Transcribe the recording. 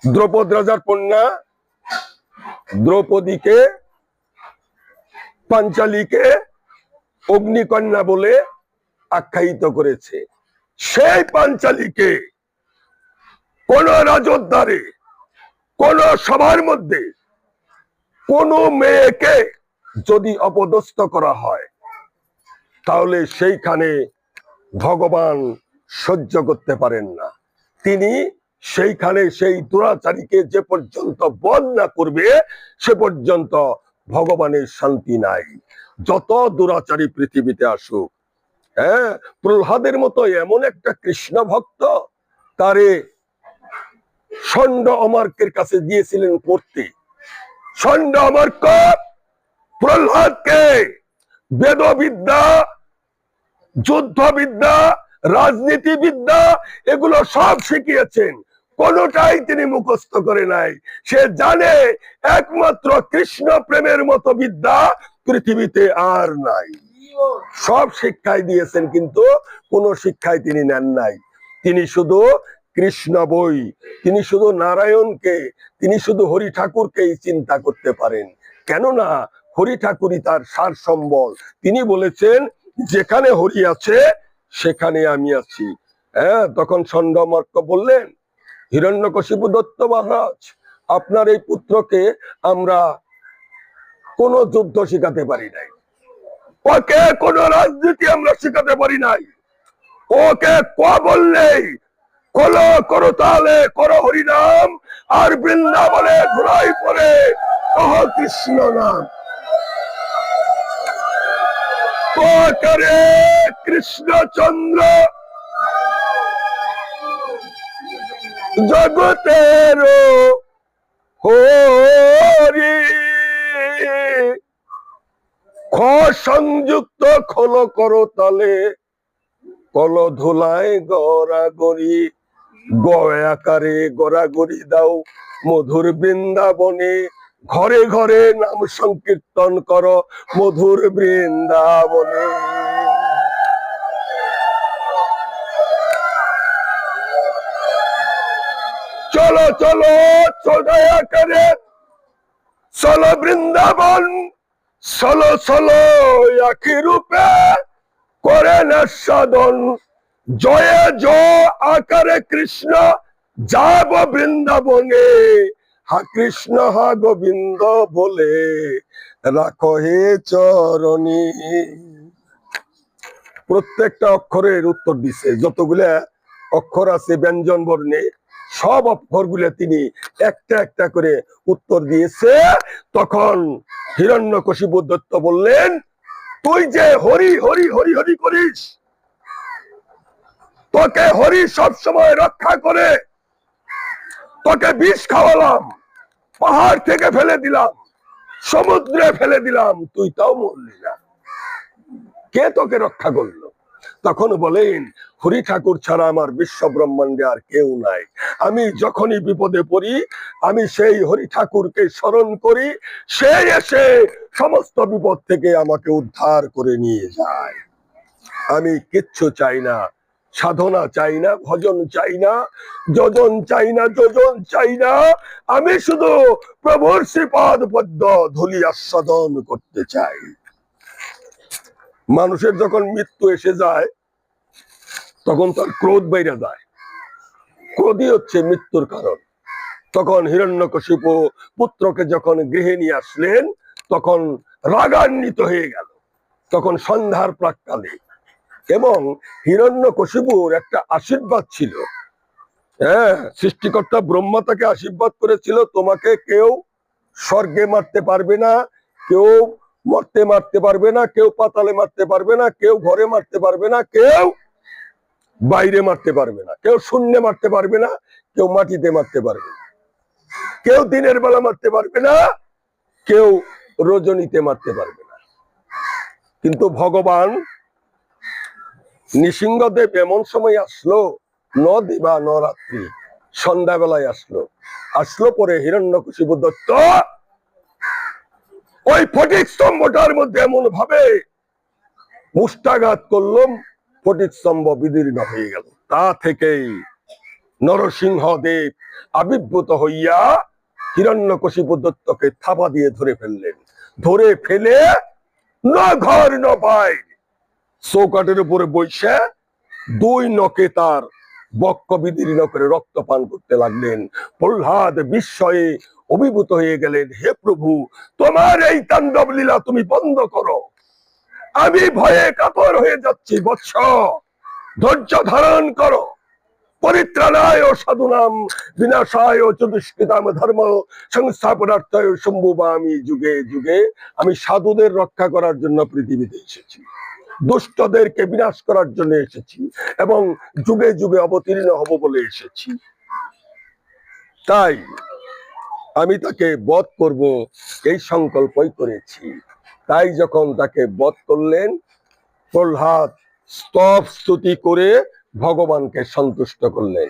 দ্রৌপদ রাজার কন্যা দ্রৌপদীকে পাঞ্চালীকে অগ্নিকন্যা বলে আখ্যায়িত করেছে। সেই পাঞ্চালীকে কোন রাজদ্বারে কোন সভার মধ্যে কোন মেয়েকে যদি অপদস্থ করা হয় তাহলে সেইখানে ভগবান সহ্য করতে পারেন না। তিনি সেইখানে সেই দুরাচারীকে যে পর্যন্ত বধ না করবে সে পর্যন্ত ভগবানের শান্তি নাই, যত দুরাচারী পৃথিবীতে আসুক। হ্যাঁ, প্রহ্লাদের মতো এমন একটা কৃষ্ণ ভক্ত তারে ষণ্ড অমার্কের কাছে দিয়েছিলেন পড়তে। ষণ্ড অমার্ক প্রহ্লাদকে বেদবিদ্যা, যুদ্ধবিদ্যা, রাজনীতিবিদ্যা এগুলো সব শিখিয়েছেন, কোনটাই তিনি মুখস্থ করে নাই। সে জানে একমাত্র কৃষ্ণ প্রেমের মতো বিদ্যা পৃথিবীতে আর নাই। সব শিক্ষাই দিয়েছেন কিন্তু কোন শিক্ষাই তিনি নেন নাই। তিনি শুধু কৃষ্ণ বই, তিনি শুধু নারায়ণকে, তিনি শুধু হরি ঠাকুরকেই চিন্তা করতে পারেন, কেননা হরি ঠাকুরই তার সার সম্বল। তিনি বলেছেন যেখানে হরি আছে সেখানে আমি আছি। হ্যাঁ, তখন ষণ্ডমার্ক বললেন হিরণ্যকশিপু দত্ত মহারাজ, আপনার এই পুত্রকে আমরা কোন যুদ্ধ শিখাতে পারি নাই, ওকে কোন রাজনীতি আমরা শিখাতে পারি নাই, ওকে ক বললেই কল করো, তাহলে করো হরিনাম, আর বৃন্দাবনে ঘুরাই পরে কহ কৃষ্ণ নাম। করে কৃষ্ণচন্দ্র জগতের হরি, খ সংযুক্ত খোল করো তালে, কল ধুলায় গড়াগড়ি, গয়াকারে গড়াগড়ি দাও মধুর বৃন্দাবনে, ঘরে ঘরে নাম সংকীর্তন করো মধুর বৃন্দাবনে। চলো চলো চোদয়াকারে, চলো বৃন্দাবন, চলো চলো একই রূপে করে না সাধন, জয় জয় আকারে কৃষ্ণ যাব বৃন্দাবনে, হা কৃষ্ণ হা গোবিন্দ বলে রাখো হে চরণী। প্রত্যেকটা অক্ষরের উত্তর দিছে, যতগুলা অক্ষর আছে ব্যঞ্জন বর্ণে সব অক্ষরগুলো তিনি একটা একটা করে উত্তর দিয়েছে। তখন হিরণ্যকশিপু দত্ত বললেন, তুই যে হরি হরি হরি হরি করিস, তোকে হরি সব সময় রক্ষা করে, তোকে বিষ খাওয়ালাম, পাহাড় থেকে ফেলে দিলাম, সমুদ্রে ফেলে দিলাম, তুই তাও মরলি না, কে তোকে রক্ষা করলো? তখন বলেন, হরি ঠাকুর ছাড়া আমার বিশ্ব ব্রহ্মাণ্ডে আর কেউ নাই। আমি যখনই বিপদে পড়ি আমি সেই হরি ঠাকুরকে স্মরণ করি, সে এসে সমস্ত বিপদ থেকে আমাকে উদ্ধার করে নিয়ে যায়। আমি কিচ্ছু চাই না, সাধনা চাই না, ভজন চাই না, যোজন চাই না, যোজন চাই না, আমি শুধু প্রভুর শ্রীপাদ পদ্ম ধুলি আস্বাদন করতে চাই। মানুষের যখন মৃত্যু এসে যায় তখন তার ক্রোধ বাইরে যায়, ক্রোধই হচ্ছে মৃত্যুর কারণ। তখন হিরণ্যকশিপু পুত্রকে যখন গৃহে নিয়ে আসলেন তখন রাগান্বিত হয়ে গেল, তখন সন্ধ্যার প্রাক্কালে। এবং হিরণ্যকশিপুর একটা আশীর্বাদ ছিল, হ্যাঁ, সৃষ্টিকর্তা ব্রহ্মা তাকে আশীর্বাদ করেছিল, তোমাকে কেউ স্বর্গে মারতে পারবে না, কেউ মরতে মারতে পারবে না, কেউ পাতালে মারতে পারবে না, কেউ ঘরে মারতে পারবে না, কেউ বাইরে মারতে পারবে না, কেউ শূন্যে মারতে পারবে না, কেউ মাটিতে মারতে পারবে না, কেউ দিনের বেলা মারতে পারবে না, কেউ রজনীতে মারতে পারবে না। কিন্তু ভগবান নৃসিংহদেব এমন সময় আসলো, ন দিবা ন রাত্রি, সন্ধ্যাবেলায় আসলো পরে হিরণ্যকশিপু দত্ত ওই ফটিক স্তম্ভটার মধ্যে এমন ভাবে মুষ্টাঘাত করলো, ফটিক স্তম্ভ বিদীর্ণ হয়ে গেল। তা থেকেই নরসিংহদেব আবির্ভূত হইয়া হিরণ্যকশিপু দত্তকে থাবা দিয়ে ধরে ফেললেন। ধরে ফেলে না ঘর না পায় চৌকাটের উপরে বসে দুই নখে তার বক্ষ বিদীর্ণ করে রক্তপান করতে লাগলেন। প্রহ্লাদ বিস্ময়ে অভিভূত হয়ে গেলেন, হে প্রভু, তোমার এই তাণ্ডব লীলা তুমি বন্ধ করো, আমি ভয়ে কাতর হয়ে যাচ্ছি। বৎস, ধৈর্য ধারণ করো। পরিত্রাণায় সাধুনাম বিনাশায় চতুষ্কৃতাম ধর্ম সংস্থাপনার্থায় সম্ভবামি যুগে যুগে। আমি সাধুদের রক্ষা করার জন্য পৃথিবীতে এসেছি, দুষ্টদেরকে বিনাশ করার জন্য এসেছি এবং যুগে যুগে অবতীর্ণ হব বলে এসেছি। তাই আমি তাকে বধ করব এই সংকল্পই করেছি। তাই যখন তাকে বধ করলেন, প্রহ্লাদ স্তব স্তুতি করে ভগবানকে সন্তুষ্ট করলেন।